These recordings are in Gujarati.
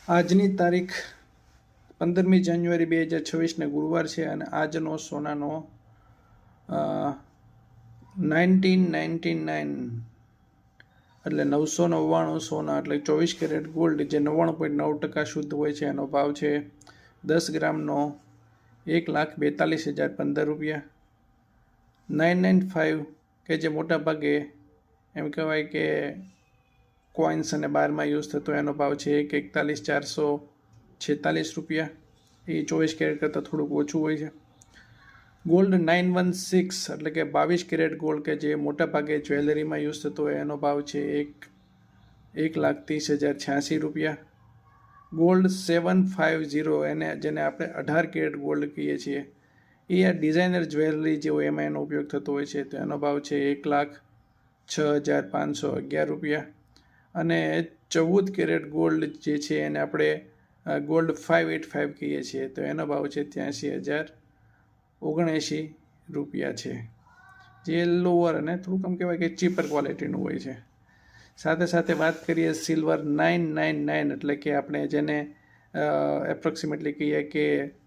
આજની તારીખ 15મી જાન્યુઆરી 2026 ગુરુવાર છે અને આજનો સોનાનો 1999 એટલે 999 સોના એટલે 24 કેરેટ ગોલ્ડ જે 99.9% શુદ્ધ હોય છે એનો ભાવ છે 10 ગ્રામનો 1,42,015 રૂપિયા. 995 કે જે મોટા ભાગે એમ કહેવાય કે કોઇન્સ અને બારમાં યુઝ થતો એનો ભાવ છે 1,41,446 રૂપિયા. એ 24 કેરેટ કરતાં થોડુંક ઓછું હોય છે. ગોલ્ડ 916 એટલે કે 22 કેરેટ ગોલ્ડ કે જે મોટા ભાગે જ્વેલરીમાં યુઝ થતો હોય એનો ભાવ છે 1,30,086 રૂપિયા. ગોલ્ડ 750 જેને આપણે 18 કેરેટ ગોલ્ડ કહીએ છીએ એ આ ડિઝાઇનર જ્વેલરી જે હોય એમાં એનો ઉપયોગ થતો હોય છે તો એનો ભાવ છે 1,06,511 રૂપિયા. અને 14 કેરેટ ગોલ્ડ જે છે એને આપણે ગોલ્ડ 585 કહીએ છીએ તો એનો ભાવ છે 83,079 રૂપિયા છે, જે લોઅર અને થોડુંક આમ કહેવાય કે ચીપર ક્વોલિટીનું હોય છે. સાથે સાથે વાત કરીએ સિલ્વર 999 એટલે કે આપણે જેને એપ્રોક્સિમેટલી કહીએ કે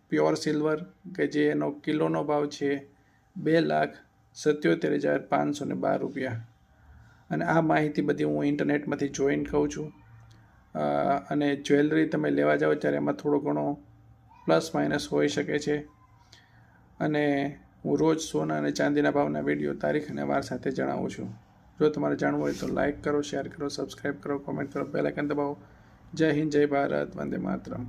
પ્યોર સિલ્વર કે જે એનો કિલોનો ભાવ છે 2,77,512 રૂપિયા. અને આ માહિતી બધી હું ઇન્ટરનેટમાંથી જોઈને કહું છું. અને જ્વેલરી તમે લેવા જાઓ ત્યારે એમાં થોડો ઘણો પ્લસ માઇનસ હોઈ શકે છે. અને હું રોજ સોના અને ચાંદીના ભાવના વિડીયો તારીખ અને વાર સાથે જણાવું છું. જો તમારે જાણવું હોય તો લાઇક કરો, શેર કરો, સબસ્ક્રાઈબ કરો, કોમેન્ટ કરો, બેલ આઇકન દબાવો. જય હિન્દ, જય ભારત, વંદે માતરમ.